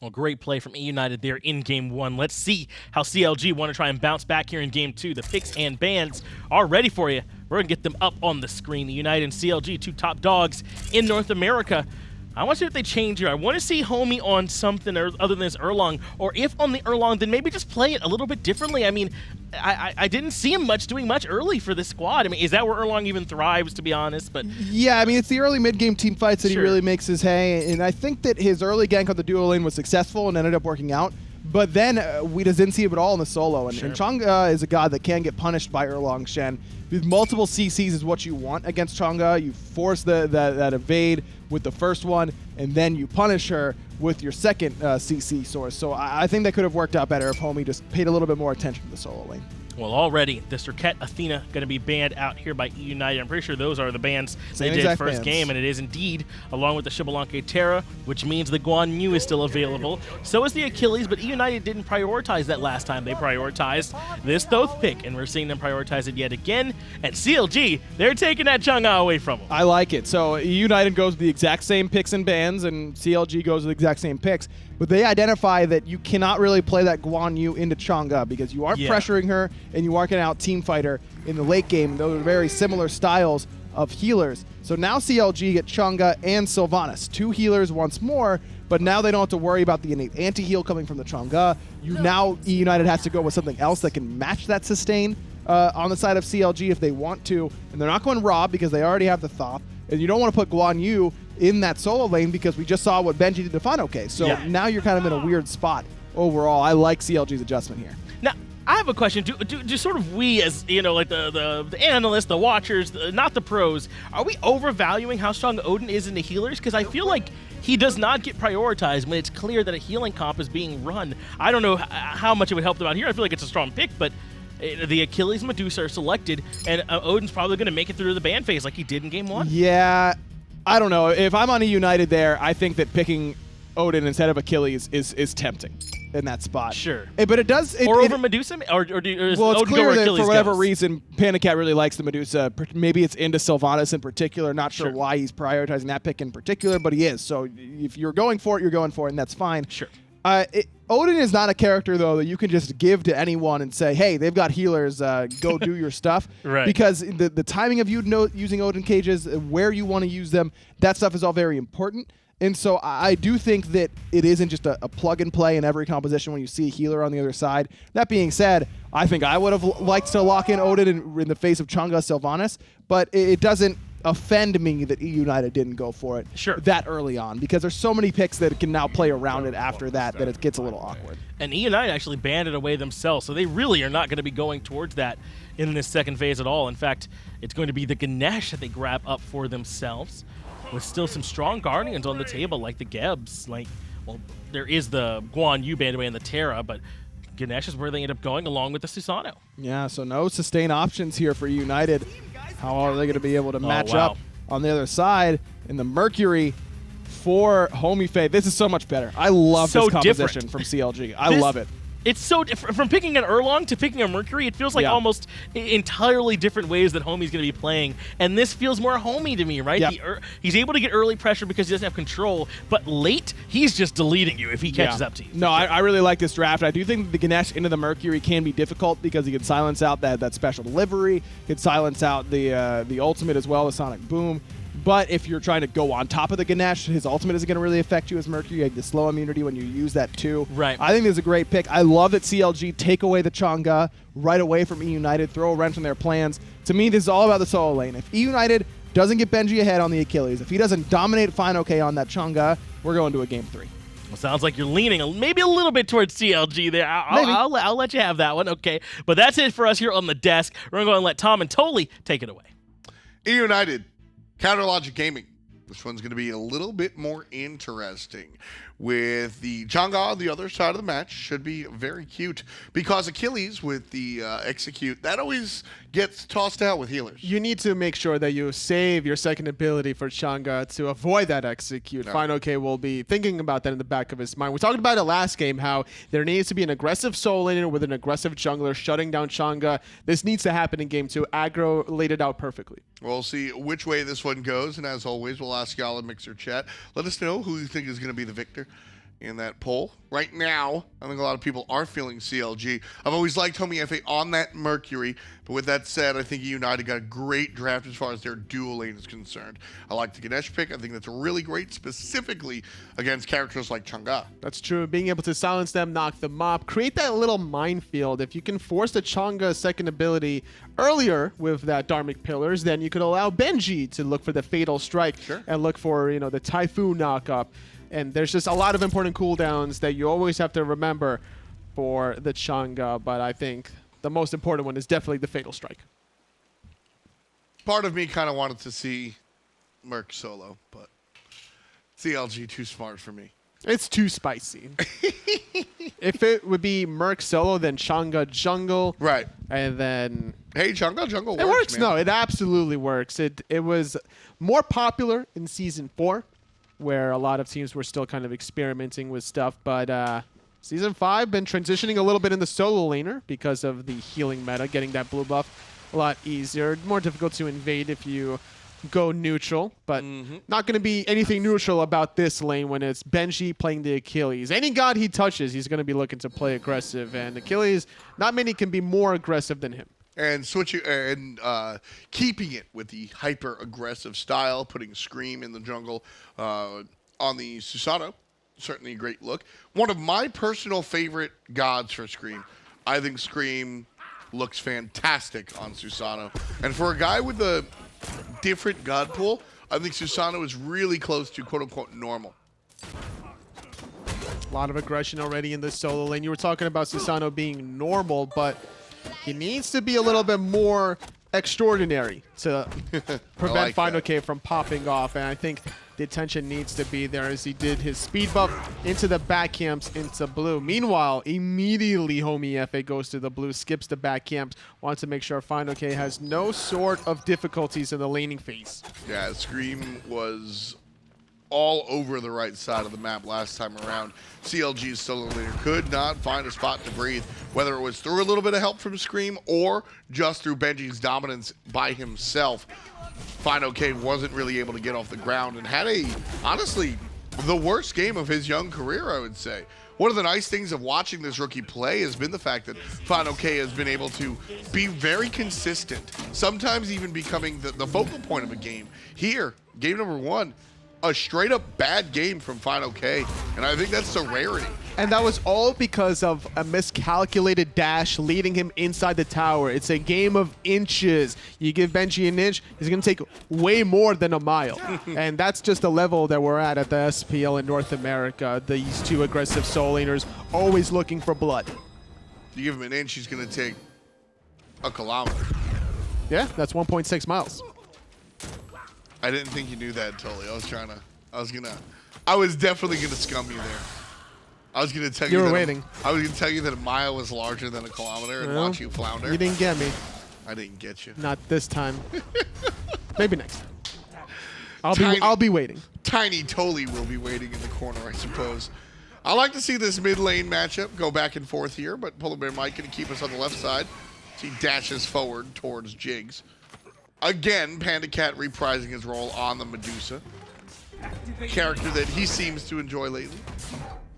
Well, great play from eUnited there in Game 1. Let's see how CLG want to try and bounce back here in Game 2. The picks and bans are ready for you. We're going to get them up on the screen. eUnited and CLG, two top dogs in North America. I want to see what they change here. I want to see Homie on something other than this Erlong, or if on the Erlong, then maybe just play it a little bit differently. I mean, I didn't see him doing much early for this squad. I mean, is that where Erlong even thrives, to be honest? But yeah, I mean, it's the early mid-game team fights that he really makes his hay, and I think that his early gank on the duo lane was successful and ended up working out. But then we just didn't see it at all in the solo, and Chang'e is a god that can get punished by Erlong Shen. With multiple CCs is what you want against Chang'e. You force that evade with the first one, and then you punish her with your second CC source. So I think that could have worked out better if Homie just paid a little bit more attention to the solo lane. Well, already, the Serket Athena going to be banned out here by eUnited. I'm pretty sure those are the bans they did first game, and it is indeed, along with the Xbalanque Terra, which means the Guan Yu is still available. So is the Achilles, but eUnited didn't prioritize that last time. They prioritized this Thoth pick, and we're seeing them prioritize it yet again. And CLG, they're taking that Chang'e away from them. I like it. So eUnited goes with the exact same picks and bans, and CLG goes with the exact same picks. But they identify that you cannot really play that Guan Yu into Chang'e because you aren't pressuring her and you aren't going to out-team fight her in the late game. Those are very similar styles of healers. So now CLG get Chang'e and Sylvanus, two healers once more, but now they don't have to worry about the innate anti-heal coming from the Chang'e. Now eUnited has to go with something else that can match that sustain on the side of CLG if they want to. And they're not going raw because they already have the Thoth. And you don't want to put Guan Yu in that solo lane because we just saw what Benji did to fineokay. So now you're kind of in a weird spot overall. I like CLG's adjustment here. Now, I have a question. Do sort of we as, you know, like the analysts, the watchers, not the pros, are we overvaluing how strong Odin is in the healers? Because I feel like he does not get prioritized when it's clear that a healing comp is being run. I don't know how much it would help them out here. I feel like it's a strong pick, but the Achilles Medusa are selected, and Odin's probably going to make it through the ban phase like he did in Game 1. Yeah, I don't know. If I'm on eUnited there, I think that picking Odin instead of Achilles is tempting in that spot. Sure. But it does... Or over Medusa? Or does well, it's Odin clear go where that Achilles for whatever goes? reason, PandaCat really likes the Medusa. Maybe it's into Sylvanus in particular. Not sure why he's prioritizing that pick in particular, but he is. So if you're going for it, you're going for it, and that's fine. Sure. Odin is not a character, though, that you can just give to anyone and say, hey, they've got healers, go do your stuff. Right. Because the timing of you using Odin cages, where you want to use them, that stuff is all very important. And so I do think that it isn't just a plug and play in every composition when you see a healer on the other side. That being said, I think I would have liked to lock in Odin in the face of Chang'e Sylvanus, but it doesn't offend me that eUnited didn't go for it that early on, because there's so many picks that can now play around it after that it gets a little awkward. And eUnited actually banned it away themselves, so they really are not going to be going towards that in this second phase at all. In fact, it's going to be the Ganesha that they grab up for themselves, with still some strong Guardians on the table, like the Gebs. Well, there is the Guan Yu banned away in the Terra, but Ganesha is where they end up going along with the Susano. Yeah, so no sustain options here for eUnited. How are they going to be able to match up on the other side in the Mercury for Homiefe? This is so much better. I love this composition from CLG. I love it. It's so different. From picking an Erlong to picking a Mercury, it feels like almost entirely different ways that Homie's going to be playing. And this feels more Homie to me, right? Yep. He's able to get early pressure because he doesn't have control, but late, he's just deleting you if he catches up to you. No, I really like this draft. I do think the Ganesh into the Mercury can be difficult because he can silence out that special delivery, can silence out the ultimate as well, the Sonic Boom. But if you're trying to go on top of the Ganesh, his ultimate isn't going to really affect you as Mercury. You have the slow immunity when you use that too. Right. I think this is a great pick. I love that CLG take away the Chang'e right away from eUnited, throw a wrench in their plans. To me, this is all about the solo lane. If eUnited doesn't get Benji ahead on the Achilles, if he doesn't dominate fineokay on that Chang'e, we're going to a Game 3. Well, sounds like you're leaning maybe a little bit towards CLG there. I'll let you have that one, okay. But that's it for us here on the desk. We're going to go and let Tom and Tolly take it away. eUnited. Counterlogic Gaming. This one's going to be a little bit more interesting. With the Chang'e on the other side of the match, should be very cute. Because Achilles with the execute, that always gets tossed out with healers. You need to make sure that you save your second ability for Chang'e to avoid that execute. No. fineokay will be thinking about that in the back of his mind. We talked about it last game, how there needs to be an aggressive soul laner with an aggressive jungler shutting down Chang'e. This needs to happen in Game 2. Aggro laid it out perfectly. We'll see which way this one goes, and as always, we'll ask y'all in Mixer Chat. Let us know who you think is going to be the victor. in that poll. Right now, I think a lot of people are feeling CLG. I've always liked Homiefe on that Mercury, but with that said, I think eUnited got a great draft as far as their dual lane is concerned. I like the Ganesha pick. I think that's really great, specifically against characters like Chang'e. That's true. Being able to silence them, knock them up, create that little minefield. If you can force the Chang'e second ability earlier with that Dharmic Pillars, then you could allow Benji to look for the Fatal Strike and look for, you know, the Typhoon knockup. And there's just a lot of important cooldowns that you always have to remember for the Chang'e, but I think the most important one is definitely the Fatal Strike. Part of me kind of wanted to see Merc solo, but CLG too smart for me. It's too spicy. If it would be Merc solo, then Chang'e jungle. Right. And then... Hey, Chang'e jungle works, It works, man. no, it absolutely works. It was more popular in Season 4, where a lot of teams were still kind of experimenting with stuff, but Season 5 been transitioning a little bit in the solo laner because of the healing meta, getting that blue buff a lot easier. More difficult to invade if you go neutral, but not going to be anything neutral about this lane when it's Benji playing the Achilles. Any god he touches, he's going to be looking to play aggressive, and Achilles, not many can be more aggressive than him. And keeping it with the hyper-aggressive style, putting Screammmmm in the jungle on the Susano, certainly a great look. One of my personal favorite gods for Screammmmm. I think Screammmmm looks fantastic on Susano. And for a guy with a different god pool, I think Susano is really close to quote-unquote normal. A lot of aggression already in the solo lane. You were talking about Susano being normal, but he needs to be a little bit more extraordinary to prevent fineokay from popping off. And I think the attention needs to be there as he did his speed buff into the back camps into blue. Meanwhile, immediately Homiefe goes to the blue, skips the back camps, wants to make sure fineokay has no sort of difficulties in the laning phase. Yeah, Screammmmm was all over the right side of the map last time around. CLG's solo laner could not find a spot to breathe, whether it was through a little bit of help from Screammmmm or just through Benji's dominance by himself. fineokay wasn't really able to get off the ground and had honestly, the worst game of his young career, I would say. One of the nice things of watching this rookie play has been the fact that fineokay has been able to be very consistent, sometimes even becoming the focal point of a game. Here, game number 1, a straight up bad game from fineokay, and I think that's a rarity. And that was all because of a miscalculated dash leading him inside the tower. It's a game of inches. You give Benji an inch, he's going to take way more than a mile. And that's just the level that we're at the SPL in North America. These two aggressive soul laners always looking for blood. You give him an inch, he's going to take a kilometer. Yeah, that's 1.6 miles. I didn't think you knew that, Tully. I was definitely gonna scum you there. I was gonna tell you. You were waiting. I was gonna tell you that a mile was larger than a kilometer and watch you flounder. You didn't get me. I didn't get you. Not this time. Maybe next time. I'll be waiting. Tiny Tully will be waiting in the corner, I suppose. I like to see this mid lane matchup go back and forth here, but PolarBearMike gonna keep us on the left side. He dashes forward towards Jigz. Again, PandaCat reprising his role on the Medusa. Character that he seems to enjoy lately.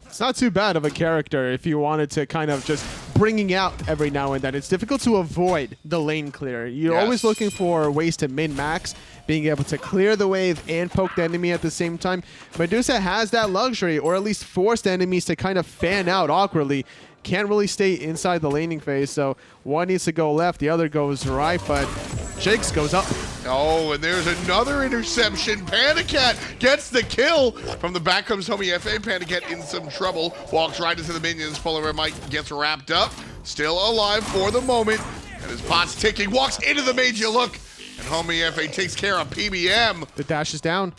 It's not too bad of a character if you wanted to kind of just bringing out every now and then. It's difficult to avoid the lane clear. You're always looking for ways to min-max, being able to clear the wave and poke the enemy at the same time. Medusa has that luxury, or at least force the enemies to kind of fan out awkwardly. Can't really stay inside the laning phase, so one needs to go left, the other goes right, but Jigz goes up. Oh, and there's another interception. PandaCat gets the kill. From the back comes Homiefe. PandaCat in some trouble. Walks right into the minions. PolarBearMike gets wrapped up. Still alive for the moment. And his pot's ticking. Walks into the major look. And Homiefe takes care of PBM. The dash is down.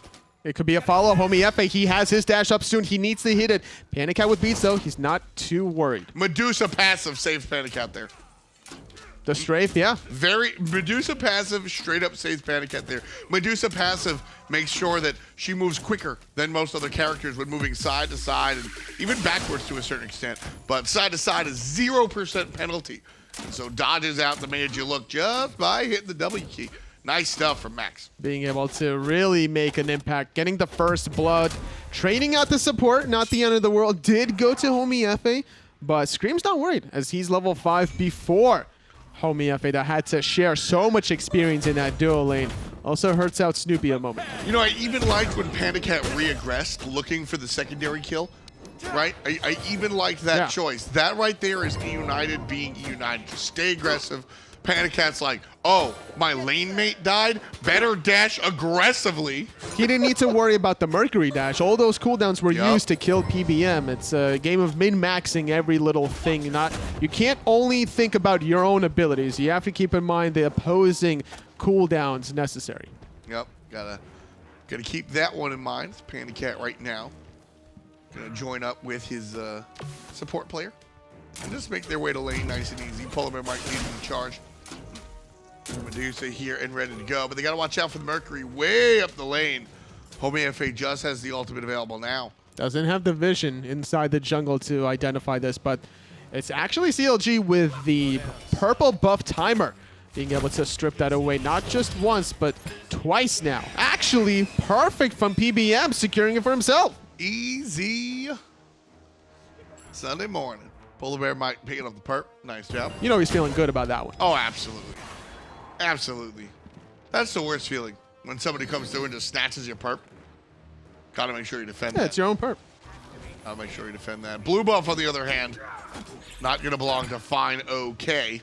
It could be a follow-up. Homiefe, he has his dash up soon. He needs to hit it. PandaCat with beats, though. He's not too worried. Medusa passive saves PandaCat there. The strafe, yeah. Medusa passive straight up saves PandaCat there. Medusa passive makes sure that she moves quicker than most other characters when moving side to side and even backwards to a certain extent. But side to side is 0% penalty. And so dodges out the major look just by hitting the W key. Nice stuff from Max. Being able to really make an impact, getting the first blood, trading out the support, not the end of the world, did go to Homiefe, but Scream's not worried as he's level 5 before Homiefe that had to share so much experience in that duo lane. Also hurts out Snoopy a moment. You know, I even liked when PandaCat re-aggressed looking for the secondary kill, right? I even liked that choice. That right there is eUnited being eUnited. Just stay aggressive. PandaCat's like, oh, my lane mate died? Better dash aggressively. He didn't need to worry about the Mercury dash. All those cooldowns were used to kill PBM. It's a game of min-maxing every little thing. You can't only think about your own abilities. You have to keep in mind the opposing cooldowns necessary. Yep, gotta keep that one in mind. It's PandaCat right now. Gonna join up with his support player and just make their way to lane nice and easy. PolarBearMike leading the charge. Medusa here and ready to go, but they gotta watch out for the Mercury way up the lane. Homiefe just has the ultimate available now. Doesn't have the vision inside the jungle to identify this, but it's actually CLG with the purple buff timer being able to strip that away, not just once, but twice now. Actually, perfect from PBM, securing it for himself. Easy Sunday morning. PolarBearMike picking up the perp. Nice job. You know he's feeling good about that one. Oh, absolutely. Absolutely. That's the worst feeling. When somebody comes through and just snatches your perp. Gotta make sure you defend that. Yeah, it's your own perp. Gotta make sure you defend that. Blue buff, on the other hand, not gonna belong to fineokay.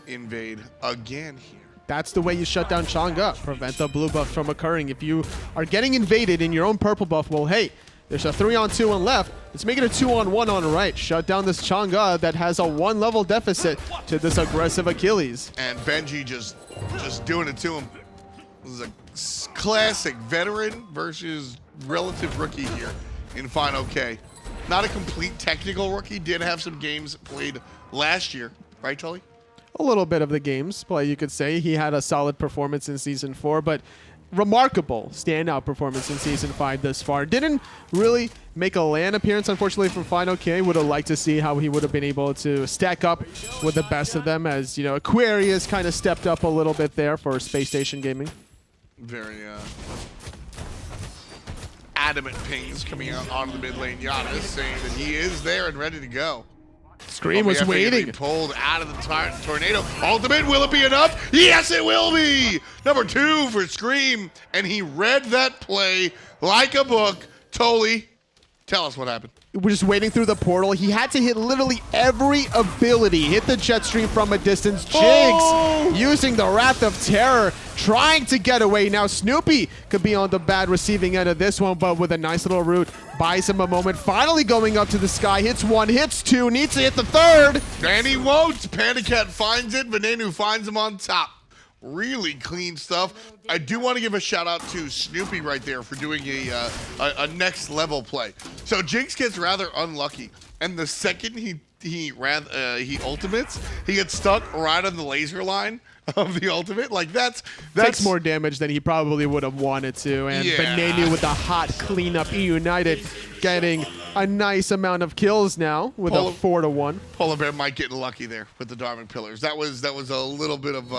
Invade again here. That's the way you shut down Chang'e. Prevent the blue buff from occurring. If you are getting invaded in your own purple buff, well, hey, there's a 3-on-2 on left. Let's make it a 2-on-1 on right. Shut down this Chang'e that has a 1-level deficit to this aggressive Achilles. And Benji just doing it to him. This is a classic veteran versus relative rookie here in fineokay. Not a complete technical rookie. Did have some games played last year. Right, Tully? A little bit of the games play, you could say. He had a solid performance in Season 4, but remarkable standout performance in Season 5 thus far. Didn't really make a LAN appearance, unfortunately, from fineokay. Would have liked to see how he would have been able to stack up with the best of them, as, you know, Aquarius kind of stepped up a little bit there for Space Station Gaming. Very adamant pings coming out onto the mid lane. Janus saying that he is there and ready to go. Scream was waiting. Pulled out of the tornado. Ultimate, will it be enough? Yes, it will be! Number 2 for Scream, and he read that play like a book. Toli, tell us what happened. We're just waiting through the portal. He had to hit literally every ability. Hit the jet stream from a distance. Jigz using the Wrath of Terror, trying to get away. Now Snoopy could be on the bad receiving end of this one, but with a nice little route, buys him a moment. Finally going up to the sky. Hits 1, hits 2, needs to hit the 3rd. And he won't. PandaCat finds it. Venenu finds him on top. Really clean stuff. I do want to give a shout out to Snoopy right there for doing a next level play. So Jigz gets rather unlucky, and the second he ultimates, he gets stuck right on the laser line of the ultimate. Like that's takes more damage than he probably would have wanted to. And Venenu with the hot cleanup, eUnited getting a nice amount of kills now with a 4-to-1. PolarBearMike getting lucky there with the Diamond Pillars. That was a little bit of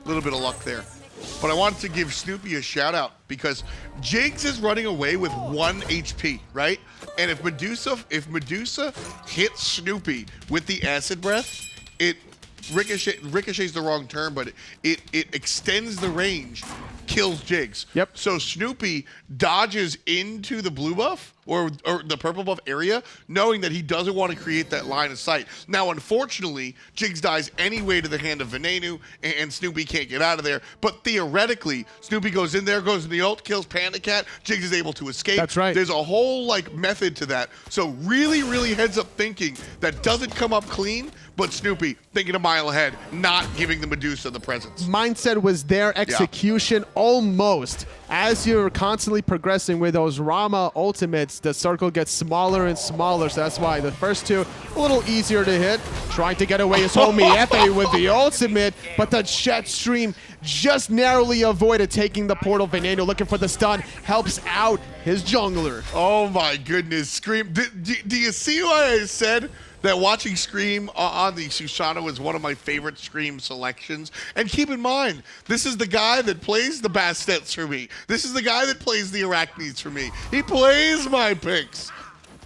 little bit of luck there. But I wanted to give Snoopy a shout out because Jigz is running away with 1 HP, right? And if Medusa hits Snoopy with the acid breath, it ricochets the wrong term, but it extends the range, kills Jigz. Yep. So Snoopy dodges into the blue buff or the purple buff area, knowing that he doesn't want to create that line of sight. Now, unfortunately, Jigz dies anyway to the hand of Venenu, and Snoopy can't get out of there. But theoretically, Snoopy goes in there, goes in the ult, kills PandaCat. Jigz is able to escape. That's right. There's a whole method to that. So really, really heads up thinking that doesn't come up clean, but Snoopy thinking a mile ahead, not giving the Medusa the presence. Mindset was there, execution almost. As you're constantly progressing with those Rama ultimates, the circle gets smaller and smaller, so that's why the first 2 a little easier to hit. Trying to get away is Homiefe with the ultimate, but the jet stream just narrowly avoided taking the portal. Venenu looking for the stun, helps out his jungler. Oh my goodness, Scream. Do you see why I said that watching Scream on the Susano is one of my favorite Scream selections? And keep in mind, this is the guy that plays the Bastets for me. This is the guy that plays the Arachnids for me. He plays my picks.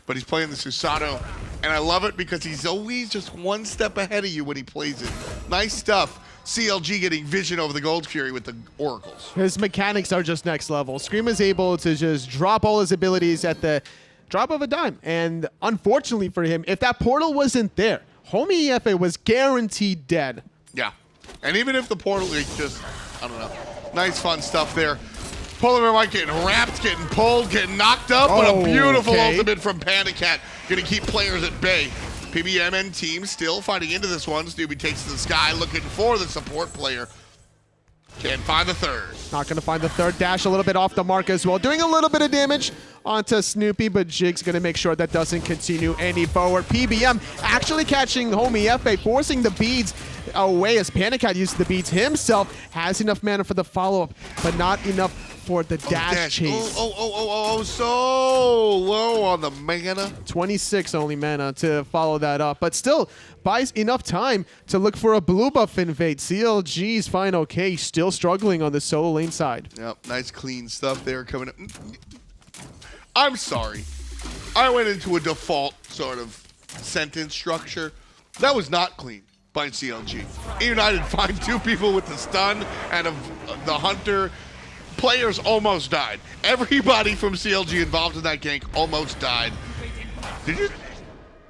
But he's playing the Susano, and I love it because he's always just one step ahead of you when he plays it. Nice stuff. CLG getting vision over the Gold Fury with the Oracles. His mechanics are just next level. Scream is able to just drop all his abilities at the drop of a dime. And unfortunately for him, if that portal wasn't there, Homiefe was guaranteed dead. Yeah. And even if the portal is just, I don't know, nice fun stuff there. PolarBearMike getting wrapped, getting pulled, getting knocked up, but a beautiful ultimate from PandaCat. Gonna keep players at bay. PBMN team still fighting into this one. Snoopy takes to the sky looking for the support player. Can't find the third. Not going to find the third. Dash a little bit off the mark as well. Doing a little bit of damage onto Snoopy, but Jigz going to make sure that doesn't continue any forward. PBM actually catching Homiefe, forcing the beads away as PandaCat uses the beads himself. Has enough mana for the follow-up, but not enough for the dash chase. So low on the mana. 26 only mana to follow that up, but still buys enough time to look for a blue buff invade. CLG's fineokay still struggling on the solo lane side. Yep, nice clean stuff there coming up. I'm sorry. I went into a default sort of sentence structure. That was not clean by CLG. eUnited find two people with the stun and the hunter. Players almost died. Everybody from CLG involved in that gank almost died. Did you?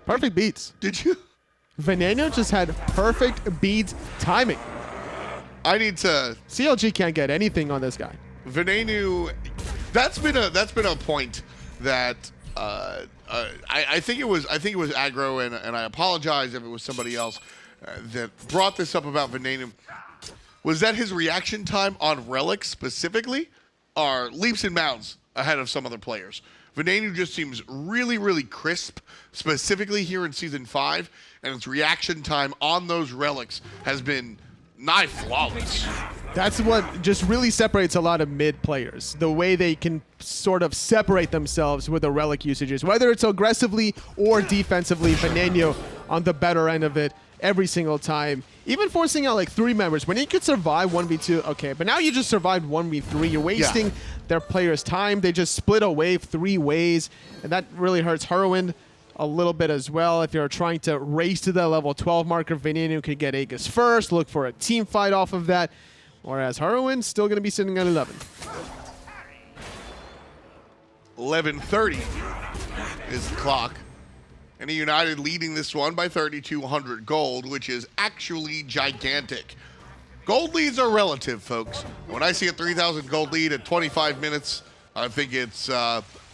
Perfect beats. Did you? Venenu just had perfect beats timing. I need to. CLG can't get anything on this guy. Venenu, that's been a point that I think it was aggro, and I apologize if it was somebody else that brought this up about Venenu. Was that his reaction time on relics specifically are leaps and bounds ahead of some other players. Venenu just seems really, really crisp, specifically here in Season 5, and his reaction time on those relics has been nigh flawless. That's what just really separates a lot of mid players. The way they can sort of separate themselves with the relic usages, whether it's aggressively or defensively. Venenu on the better end of it every single time. Even forcing out like 3 members. When you could survive 1v2, okay, but now you just survived 1v3. You're wasting their players' time. They just split a wave 3 ways, and that really hurts Hurriwind a little bit as well. If you're trying to race to the level 12 marker, Venenu could get Aegis first, look for a team fight off of that, whereas Hurriwind still going to be sitting at 11. 11:30 is the clock. And eUnited leading this one by 3,200 gold, which is actually gigantic. Gold leads are relative, folks. When I see a 3,000 gold lead at 25 minutes, I think it's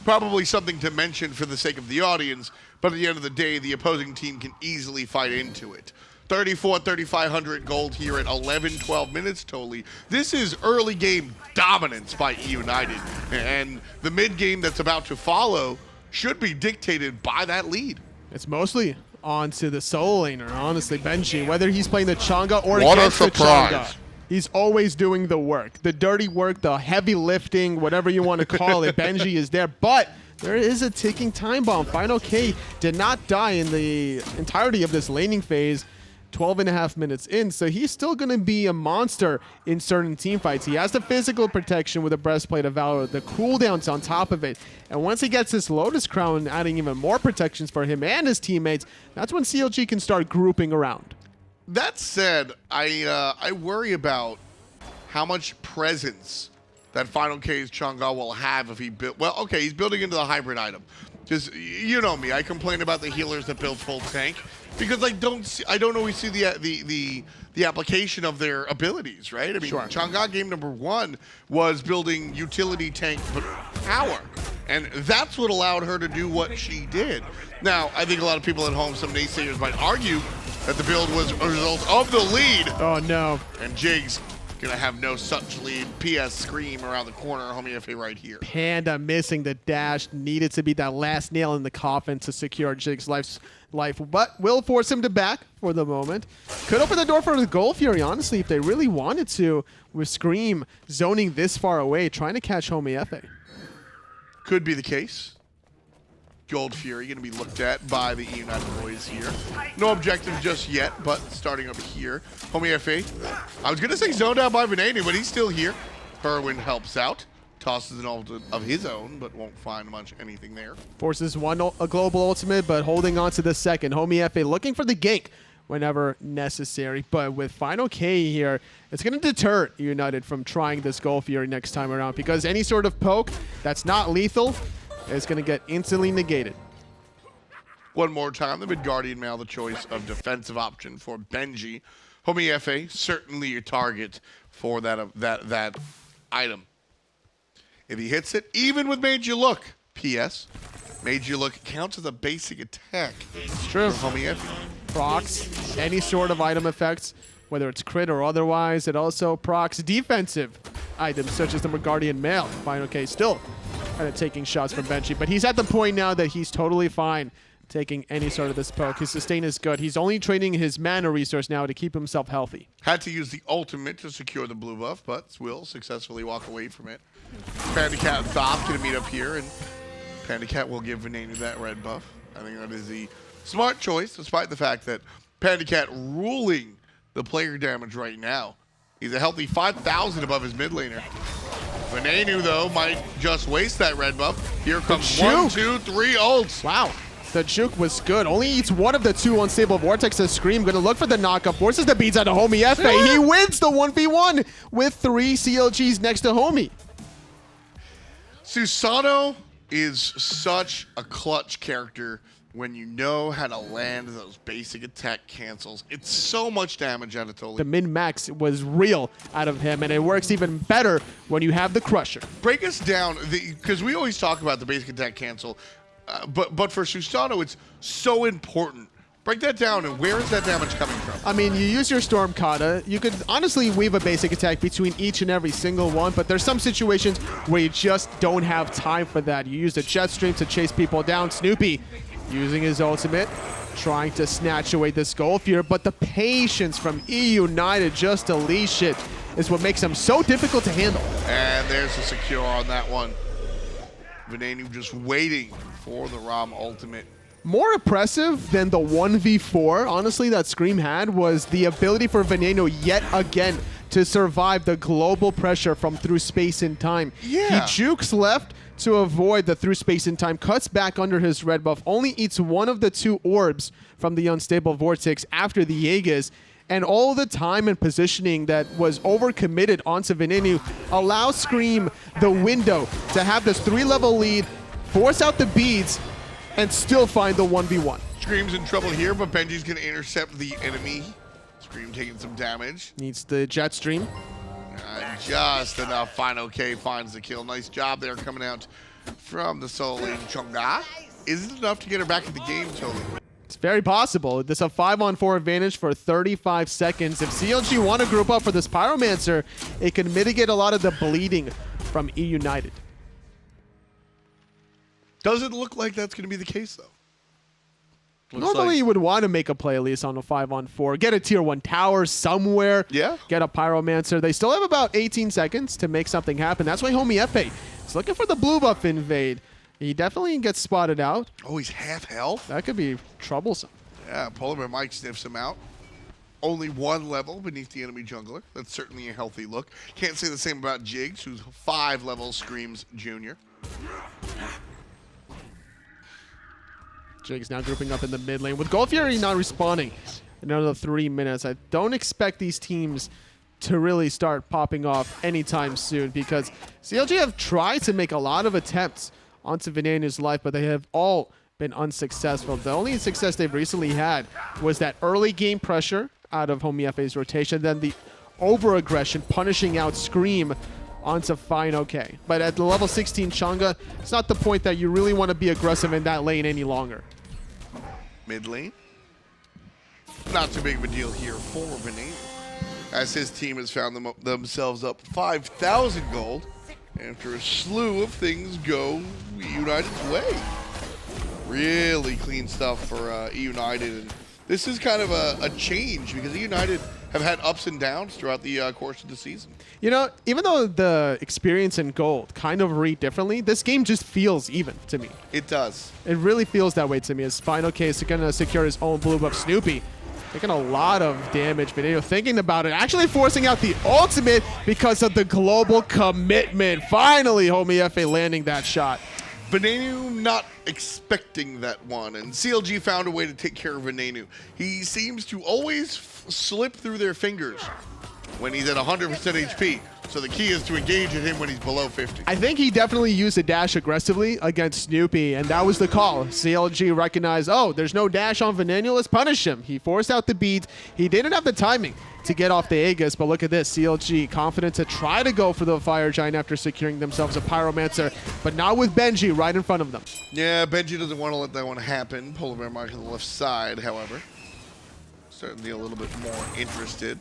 probably something to mention for the sake of the audience, but at the end of the day, the opposing team can easily fight into it. 3,500 gold here at 11-12 minutes totally. This is early game dominance by eUnited, and the mid game that's about to follow should be dictated by that lead. It's mostly onto the solo laner, honestly. Benji, whether he's playing the Chang'e or against the Chang'e, he's always doing the work. The dirty work, the heavy lifting, whatever you want to call it, Benji is there. But there is a ticking time bomb. fineokay did not die in the entirety of this laning phase. 12.5 minutes in, so he's still going to be a monster in certain team fights. He has the physical protection with the Breastplate of Valor, the cooldowns on top of it, and once he gets this Lotus Crown adding even more protections for him and his teammates, that's when CLG can start grouping around. That said, I worry about how much presence that fineokay's Chang'e will have if he build. Well, okay, he's building into the hybrid item. Just, you know me, I complain about the healers that build full tank because I don't always see the application of their abilities, right? I mean, sure. Chang'e game number 1 was building utility tank power, and that's what allowed her to do what she did. Now, I think a lot of people at home, some naysayers might argue that the build was a result of the lead. Oh no. And Jigz Gonna have no such lead. PS Scream around the corner. Homiefe right here. Panda missing the dash. Needed to be that last nail in the coffin to secure Jig's life, but will force him to back for the moment. Could open the door for the Gold Fury, honestly, if they really wanted to, with Scream zoning this far away, trying to catch Homiefe. Could be the case. Gold Fury going to be looked at by the eUnited boys here. No objective just yet, but starting up here. Homiefe, I was going to say zoned out by Venenu, but he's still here. Hurriwind helps out. Tosses an ult of his own, but won't find much anything there. Forces a global ultimate, but holding on to the second. Homiefe looking for the gank whenever necessary. But with fineokay here, it's going to deter eUnited from trying this Gold Fury next time around, because any sort of poke that's not lethal is going to get instantly negated. One more time, the Midgardian Male, the choice of defensive option for Benji. Homiefe, certainly a target for that item. If he hits it, even with Made You Look, PS, Made You Look counts as a basic attack. It's true. For Homiefe. Procs, any sort of item effects, whether it's crit or otherwise. It also procs defensive items, such as the Midgardian Male. fineokay still kind of taking shots from Benji, but he's at the point now that he's totally fine taking any sort of this poke. His sustain is good. He's only trading his mana resource now to keep himself healthy. Had to use the ultimate to secure the blue buff, but will successfully walk away from it. PandaCat and Thoth going to meet up here, and PandaCat will give Venenu that red buff. I think that is the smart choice, despite the fact that PandaCat ruling the player damage right now. He's a healthy 5,000 above his mid laner. Venenu, though, might just waste that red buff. Here comes 1, 2, 3 ults. Wow. The juke was good. Only eats one of the two unstable vortexes. Scream going to look for the knockup. Forces the beats out of Homiefe. He wins the 1v1 with 3 CLGs next to Homie. Susano is such a clutch character when you know how to land those basic attack cancels. It's so much damage out of Toli. The min-max was real out of him, and it works even better when you have the Crusher. Break us down, because we always talk about the basic attack cancel, but for Susano, it's so important. Break that down, and where is that damage coming from? I mean, you use your Storm Kata. You could honestly weave a basic attack between each and every single one, but there's some situations where you just don't have time for that. You use the jet stream to chase people down. Snoopy using his ultimate, trying to snatch away this Gold Fury, but the patience from eUnited just to leash it is what makes them so difficult to handle. And there's a secure on that one. Venenu just waiting for the Rama ultimate. More impressive than the 1v4, honestly, that Scream had was the ability for Venenu yet again to survive the global pressure from through space and time. Yeah. He jukes left to avoid the through space and time, cuts back under his red buff, only eats one of the 2 orbs from the unstable vortex after the Jigz, and all the time and positioning that was overcommitted onto Venenu allows Scream the window to have this 3-level lead, force out the beads, and still find the 1v1. Scream's in trouble here, but Benji's going to intercept the enemy. Scream taking some damage. Needs the jet stream. Just enough. fineokay finds the kill. Nice job there coming out from the solo lane. Chang'e. Is it enough to get her back in the game, Toli? It's very possible. This is a 5-on-4 advantage for 35 seconds. If CLG want to group up for this Pyromancer, it can mitigate a lot of the bleeding from eUnited. Doesn't look like that's going to be the case, though. Normally, you would want to make a play at least on a 5-on-4. Get a tier 1 tower somewhere. Yeah. Get a Pyromancer. They still have about 18 seconds to make something happen. That's why Homiefe is looking for the blue buff invade. He definitely gets spotted out. Oh, he's half health? That could be troublesome. Yeah, PolarBearMike sniffs him out. Only 1 level beneath the enemy jungler. That's certainly a healthy look. Can't say the same about Jigz, who's 5 levels Screams Junior. Jigz now grouping up in the mid lane. With Gold Fury not respawning another 3 minutes, I don't expect these teams to really start popping off anytime soon, because CLG have tried to make a lot of attempts onto Venenu's life, but they have all been unsuccessful. The only success they've recently had was that early game pressure out of Homiefe's rotation, then the over-aggression punishing out Scream onto fineokay. But at the level 16 Chang'e, it's not the point that you really want to be aggressive in that lane any longer. Mid lane. Not too big of a deal here for Venenu. as his team has found themselves up 5,000 gold after a slew of things go eUnited's way. Really clean stuff for eUnited. And this is kind of a change because eUnited have had ups and downs throughout the course of the season. You know, even though the experience and gold kind of read differently, this game just feels even to me. It does. It really feels that way to me. As fineokay is going to secure his own blue buff. Snoopy taking a lot of damage. Venenu thinking about it, actually forcing out the ultimate because of the global commitment. Finally, Homiefe landing that shot. Venenu not expecting that one, and CLG found a way to take care of Venenu. He seems to always slip through their fingers when he's at 100% HP. So the key is to engage at him when he's below 50. I think he definitely used a dash aggressively against Snoopy, and that was the call. CLG recognized, oh, there's no dash on Venenu, let's punish him. He forced out the beat. He didn't have the timing to get off the Aegis, but look at this. CLG confident to try to go for the Fire Giant after securing themselves a Pyromancer, but not with Benji right in front of them. Yeah, Benji doesn't want to let that one happen. PolarBearMike on the left side, however. Certainly a little bit more interested.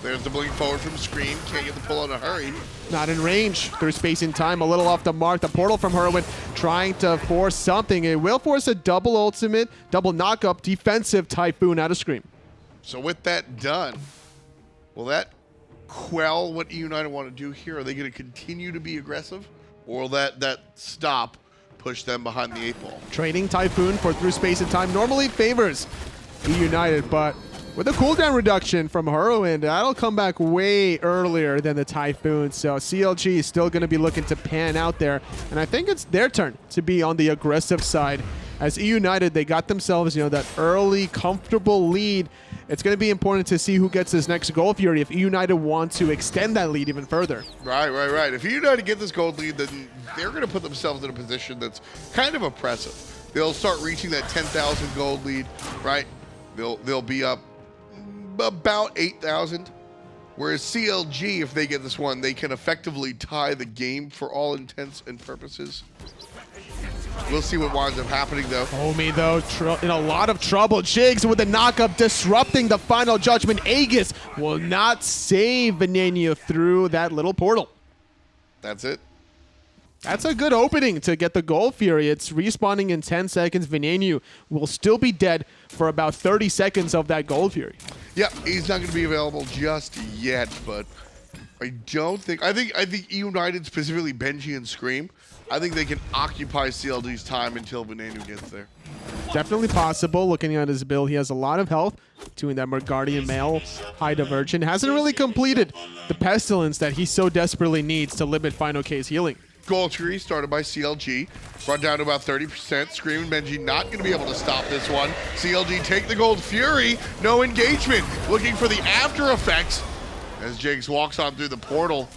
There's the blink forward from Scream. Can't get the pull in a hurry. Not in range. Through space and time, a little off the mark. The portal from Hurriwind trying to force something. It will force a double ultimate, double knock-up, defensive Typhoon out of Scream. So with that done, will that quell what eUnited want to do here? Are they going to continue to be aggressive? Or will that stop push them behind the 8 ball? Trading Typhoon for through space and time normally favors eUnited, but with a cooldown reduction from Hurriwind, that'll come back way earlier than the Typhoon. So CLG is still going to be looking to pan out there. And I think it's their turn to be on the aggressive side. As eUnited, they got themselves, that early, comfortable lead. It's going to be important to see who gets this next Gold Fury if eUnited want to extend that lead even further. Right. If eUnited get this gold lead, then they're going to put themselves in a position that's kind of oppressive. They'll start reaching that 10,000 gold lead, right? They'll be up about 8,000. Whereas CLG, if they get this one, they can effectively tie the game for all intents and purposes. We'll see what winds up happening, though. Homie, though, in a lot of trouble. Jigz with the knockup, disrupting the final judgment. Aegis will not save Venenu through that little portal. That's it. That's a good opening to get the Gold Fury. It's respawning in 10 seconds. Venenu will still be dead for about 30 seconds of that Gold Fury. Yep, he's not going to be available just yet, but I think eUnited, specifically Benji and Scream, I think they can occupy CLG's time until Venenu gets there. Definitely possible. Looking at his build, he has a lot of health. Doing that Guardian Mail, High Diversion. Hasn't really completed the Pestilence that he so desperately needs to limit fineokay's healing. Gold Fury started by CLG, brought down to about 30%. Scream and Benji not going to be able to stop this one. CLG take the Gold Fury, no engagement. Looking for the after effects as Jigz walks on through the portal.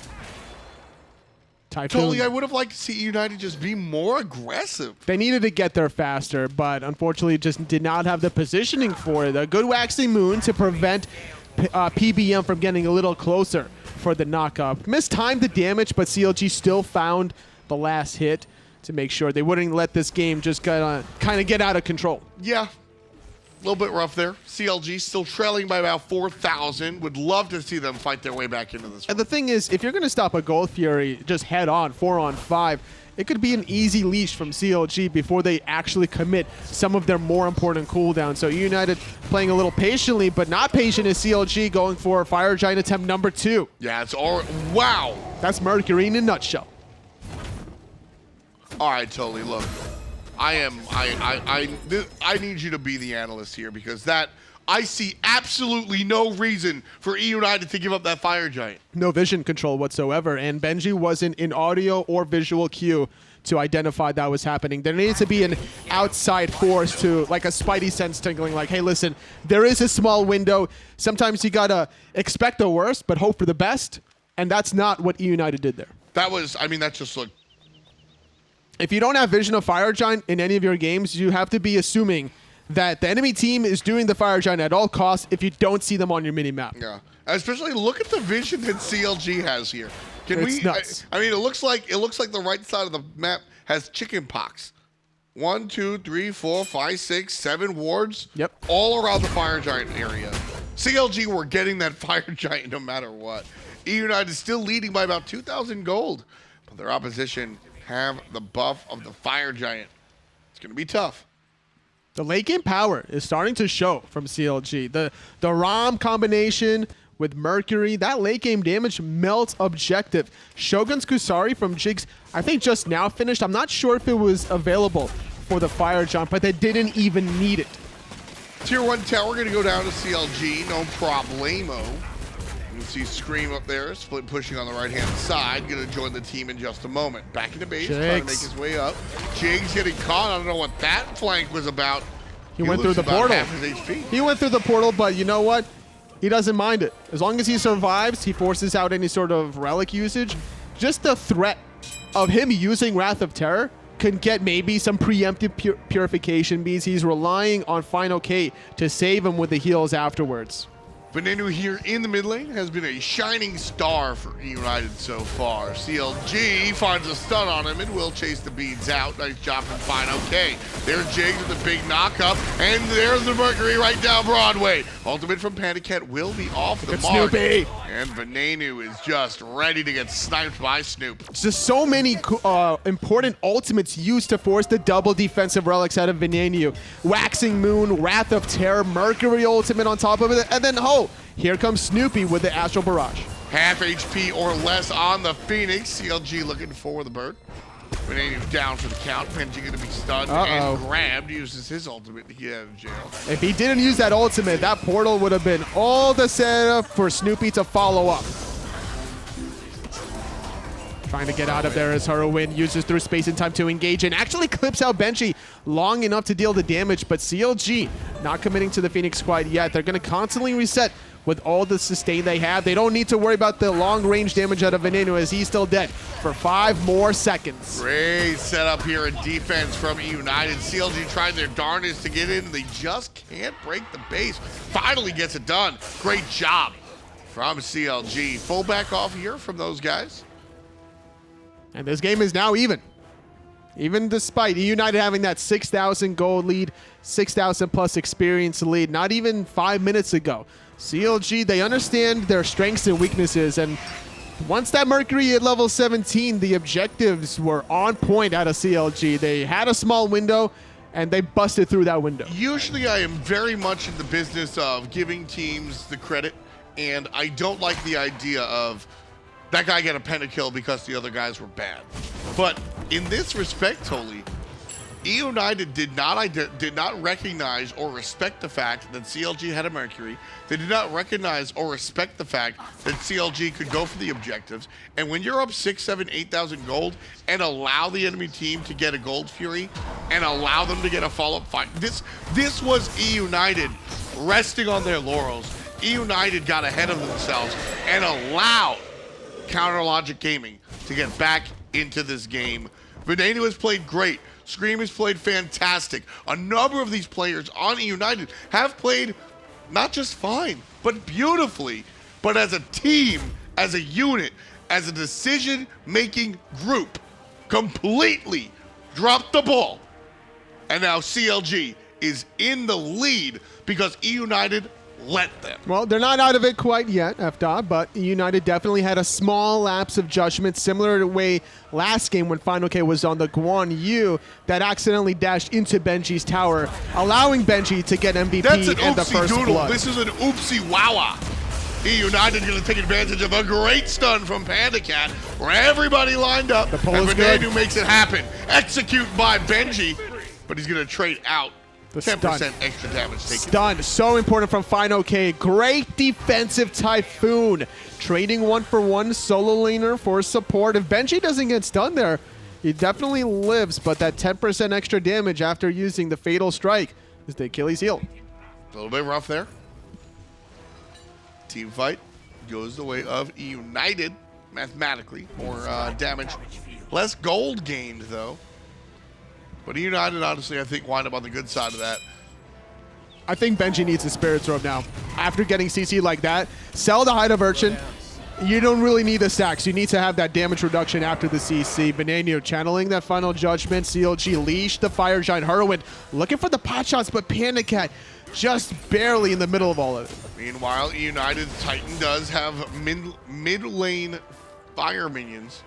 Typhoon. Totally, I would have liked to see eUnited just be more aggressive. They needed to get there faster, but unfortunately just did not have the positioning for it. A good waxing moon to prevent PBM from getting a little closer for the knock-up. Mistimed the damage, but CLG still found the last hit to make sure they wouldn't let this game just kind of get out of control. Yeah, a little bit rough there. CLG still trailing by about 4,000. Would love to see them fight their way back into this. And the thing is, if you're going to stop a Gold Fury just head-on, 4-on-5, it could be an easy leash from CLG before they actually commit some of their more important cooldowns. So eUnited playing a little patiently, but not patient is CLG going for Fire Giant attempt number 2. Yeah, it's all wow. That's Mercury in a nutshell. All right, totally. Look, I need you to be the analyst here because that I see absolutely no reason for eUnited to give up that Fire Giant. No vision control whatsoever, and Benji wasn't in audio or visual cue to identify that was happening. There needs to be an outside force to, like a spidey sense tingling, like, hey, listen, there is a small window. Sometimes you gotta expect the worst, but hope for the best, and that's not what eUnited did there. That was, I mean, that just looked... If you don't have vision of Fire Giant in any of your games, you have to be assuming that the enemy team is doing the Fire Giant at all costs if you don't see them on your mini-map. Yeah. Especially look at the vision that CLG has here. It's nuts. I mean, it looks like the right side of the map has chicken pox. 1, 2, 3, 4, 5, 6, 7 wards. Yep. All around the Fire Giant area. CLG were getting that Fire Giant no matter what. eUnited is still leading by about 2,000 gold, but their opposition have the buff of the Fire Giant. It's going to be tough. The late game power is starting to show from CLG. The Ram combination with Mercury, that late game damage melts objective. Shogun's Kusari from Jigz, I think just now finished. I'm not sure if it was available for the Fire Giant, but they didn't even need it. Tier 1 tower going to go down to CLG, no problemo. You can see Screammmmm up there, split pushing on the right-hand side. Going to join the team in just a moment. Back into base, trying to make his way up. Jigz getting caught. I don't know what that flank was about. He went through the portal. He went through the portal, but you know what? He doesn't mind it. As long as he survives, he forces out any sort of relic usage. Just the threat of him using Wrath of Terror can get maybe some preemptive purification beads. He's relying on fineokay to save him with the heals afterwards. Venenu here in the mid lane has been a shining star for eUnited so far. CLG finds a stun on him and will chase the beads out. Nice job from fineokay. There's Jigz with the big knockup, and there's the Mercury right down Broadway. Ultimate from PandaCat will be off the mark. Snoopy. And Venenu is just ready to get sniped by Snoop. Just so many important ultimates used to force the double defensive relics out of Venenu. Waxing Moon, Wrath of Terror, Mercury ultimate on top of it, and then here comes Snoopy with the Astral Barrage. Half HP or less on the Phoenix. CLG looking for the bird. Venenu down for the count. Benji going to be stunned and grabbed. Uses his ultimate to get out of jail. If he didn't use that ultimate, that portal would have been all the setup for Snoopy to follow up. Trying to get out of there as Hurriwind uses through space and time to engage and actually clips out Benji long enough to deal the damage, but CLG not committing to the Phoenix quite yet. They're going to constantly reset with all the sustain they have. They don't need to worry about the long-range damage out of Venenu as he's still dead for 5 more seconds. Great setup here in defense from eUnited. CLG trying their darndest to get in. They just can't break the base. Finally gets it done. Great job from CLG. Full back off here from those guys. And this game is now even. Even despite eUnited having that 6,000 gold lead, 6,000 plus experience lead, not even 5 minutes ago. CLG, they understand their strengths and weaknesses, and once that Mercury hit level 17, the objectives were on point out of CLG. They had a small window, and they busted through that window. Usually I am very much in the business of giving teams the credit, and I don't like the idea of that guy got a pentakill because the other guys were bad. But in this respect, Holy, eUnited did not recognize or respect the fact that CLG had a Mercury. They did not recognize or respect the fact that CLG could go for the objectives. And when you're up 6, 7, 8,000 gold and allow the enemy team to get a Gold Fury and allow them to get a follow-up fight, this was eUnited resting on their laurels. eUnited got ahead of themselves and allowed CLGaming to get back into this game. Venenu has played great. Screammmmm has played fantastic. A number of these players on eUnited have played not just fine, but beautifully. But as a team, as a unit, as a decision-making group, completely dropped the ball. And now CLG is in the lead because eUnited let them. Well, they're not out of it quite yet, FDOT, but eUnited definitely had a small lapse of judgment, similar to the way last game when fineokay was on the Guan Yu that accidentally dashed into Benji's tower, allowing Benji to get MVP and the first blood. This is an oopsie wawa. eUnited going to take advantage of a great stun from PandaCat, where everybody lined up, and Venenu makes it happen. Execute by Benji, but he's going to trade out. 10% extra damage taken. Stun, so important from fineokay. Great defensive Typhoon. Trading 1-for-1 solo laner for support. If Benji doesn't get stunned there, he definitely lives, but that 10% extra damage after using the Fatal Strike is the Achilles heel. A little bit rough there. Team fight goes the way of eUnited, mathematically, or damage. Less gold gained, though. But eUnited, honestly, I think, wind up on the good side of that. I think Benji needs a Spirit's Robe now. After getting CC like that, sell the Hide of Urchin, You don't really need the stacks. You need to have that damage reduction after the CC. Venenu channeling that final judgment. CLG leash the Fire Giant. Hurriwind looking for the pot shots, but PandaCat just barely in the middle of all of it. Meanwhile, eUnited Titan does have mid lane fire minions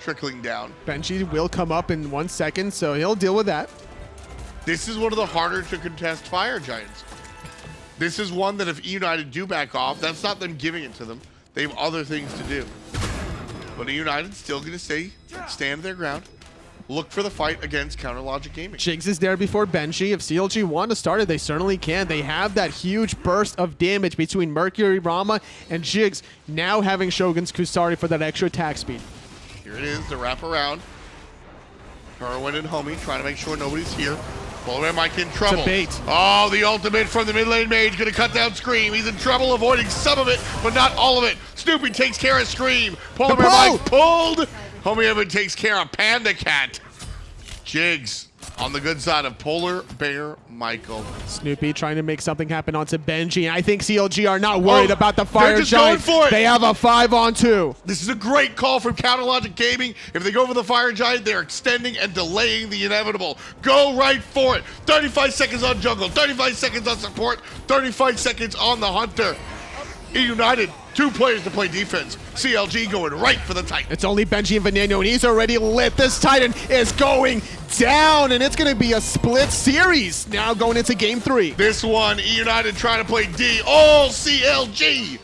trickling down. Benji will come up in 1 second, so he'll deal with that. This is one of the harder to contest fire giants. This is one that if eUnited do back off, that's not them giving it to them. They have other things to do. But eUnited's still going to stand their ground. Look for the fight against CLG Gaming. Jigz is there before Benji. If CLG want to start it, they certainly can. They have that huge burst of damage between Mercury, Rama, and Jigz. Now having Shogun's Kusari for that extra attack speed. Here it is, the wrap around. Hurriwind and Homie trying to make sure nobody's here. PolarBearMike in trouble. It's a bait. Oh, the ultimate from the mid lane mage. Going to cut down Scream. He's in trouble avoiding some of it, but not all of it. Snoopy takes care of Scream. PolarBearMike pulled. Homiefe takes care of PandaCat. Jigz on the good side of PolarBearMike. Snoopy trying to make something happen onto Benji. I think CLG are not worried about the Fire just Giant. going for it. They have a 5-on-2. This is a great call from CLG Gaming. If they go for the Fire Giant, they're extending and delaying the inevitable. Go right for it. 35 seconds on jungle, 35 seconds on support, 35 seconds on the hunter. eUnited, 2 players to play defense. CLG going right for the Titan. It's only Benji and Venenu, and he's already lit. This Titan is going down, and it's going to be a split series now going into game 3. This one, eUnited trying to play D. All CLG.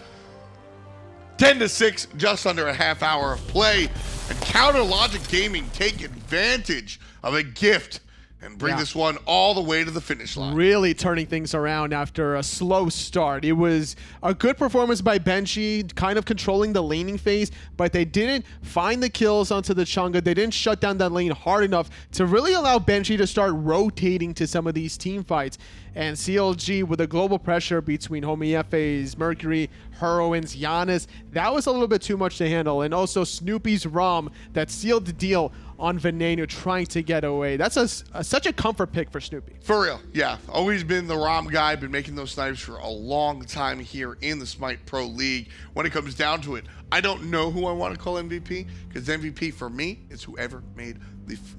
10-6, just under a half hour of play. And CLG Gaming take advantage of a gift and bring this one all the way to the finish line. Really turning things around after a slow start. It was a good performance by Benji, kind of controlling the laning phase, but they didn't find the kills onto the Chang'e. They didn't shut down that lane hard enough to really allow Benji to start rotating to some of these team fights. And CLG with the global pressure between Homiefe's, Mercury, Hurriwind's, Janus, that was a little bit too much to handle. And also Snoopy's Rom that sealed the deal on Venenu trying to get away. That's such a comfort pick for Snoopy. For real, yeah. Always been the Rom guy, been making those snipes for a long time here in the Smite Pro League. When it comes down to it, I don't know who I want to call MVP, because MVP for me is whoever made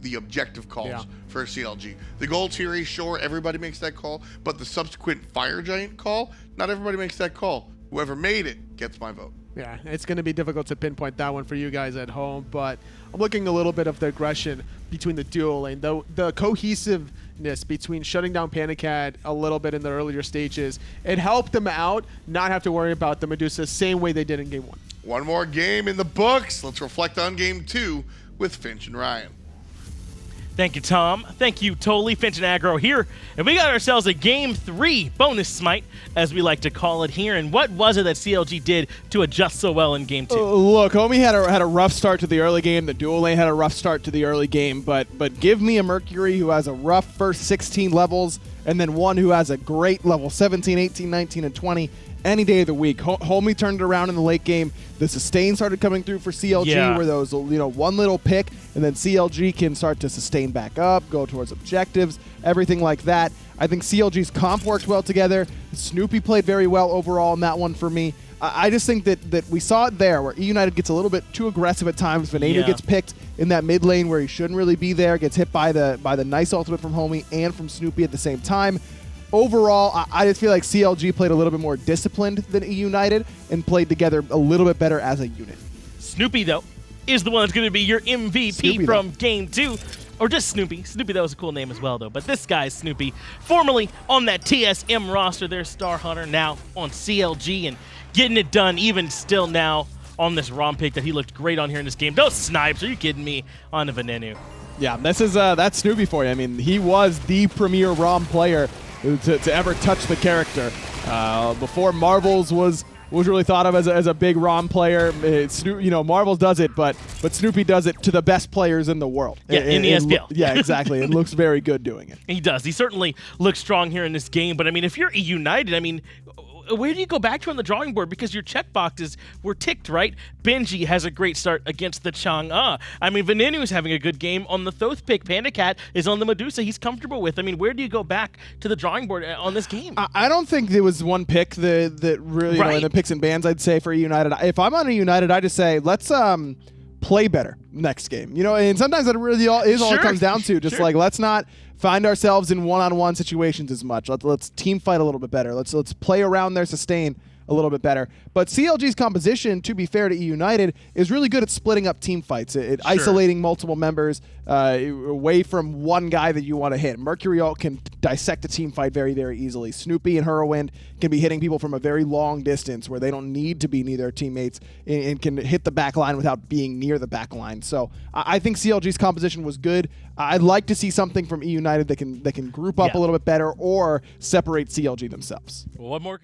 the objective calls for CLG. The gold tier, sure, everybody makes that call, but the subsequent Fire Giant call, not everybody makes that call. Whoever made it gets my vote. Yeah, it's going to be difficult to pinpoint that one for you guys at home, but I'm looking a little bit of the aggression between the dual lane, the cohesiveness between shutting down PandaCat a little bit in the earlier stages. It helped them out, not have to worry about the Medusa same way they did in game 1. One more game in the books. Let's reflect on game 2 with Finch and Ryan. Thank you, Tom. Thank you, Toli, Finch, and Aggro here. And we got ourselves a Game 3 bonus smite, as we like to call it here. And what was it that CLG did to adjust so well in Game 2? Look, Homie had a rough start to the early game. The dual lane had a rough start to the early game. But give me a Mercury who has a rough first 16 levels, and then one who has a great level 17, 18, 19, and 20 any day of the week. Homie turned it around in the late game. The sustain started coming through for CLG, where those, one little pick, and then CLG can start to sustain back up, go towards objectives, everything like that. I think CLG's comp worked well together. Snoopy played very well overall in that one for me. I just think that we saw it there, where eUnited gets a little bit too aggressive at times. Venenu gets picked in that mid lane where he shouldn't really be there, gets hit by the nice ultimate from Homie and from Snoopy at the same time. Overall, I just feel like CLG played a little bit more disciplined than eUnited and played together a little bit better as a unit. Snoopy, though, is the one that's going to be your MVP Snoopy, from Game 2. Or just Snoopy. Snoopy, that was a cool name as well, though. But this guy's Snoopy, formerly on that TSM roster, their Star Hunter, now on CLG and getting it done even still now on this ROM pick that he looked great on here in this game. Those snipes, are you kidding me, on the Venenu? Yeah, that's Snoopy for you. I mean, he was the premier ROM player to ever touch the character. Before Marvels was really thought of as a big ROM player. Marvels does it, but Snoopy does it to the best players in the world. Yeah, in the SPL. Yeah, exactly. It looks very good doing it. He does. He certainly looks strong here in this game. But, I mean, if you're eUnited, I mean, where do you go back to on the drawing board? Because your check boxes were ticked, right? Benji has a great start against the Chang'e. I mean, Venenu is having a good game on the Thoth pick. PandaCat is on the Medusa he's comfortable with. I mean, where do you go back to the drawing board on this game? I don't think there was one pick that really, you know, in the picks and bans, I'd say, for eUnited. If I'm on eUnited, I just say, let's play better next game. You know, and sometimes that really all it comes down to. Just like, let's not find ourselves in one-on-one situations as much. Let's team fight a little bit better. Let's play around their sustain a little bit better. But CLG's composition, to be fair to eUnited, is really good at splitting up team fights, isolating multiple members away from one guy that you want to hit. Mercury can dissect a team fight very, very easily. Snoopy and Hurriwind can be hitting people from a very long distance where they don't need to be near their teammates and can hit the back line without being near the back line. So I think CLG's composition was good. I'd like to see something from eUnited that can group up a little bit better or separate CLG themselves. One more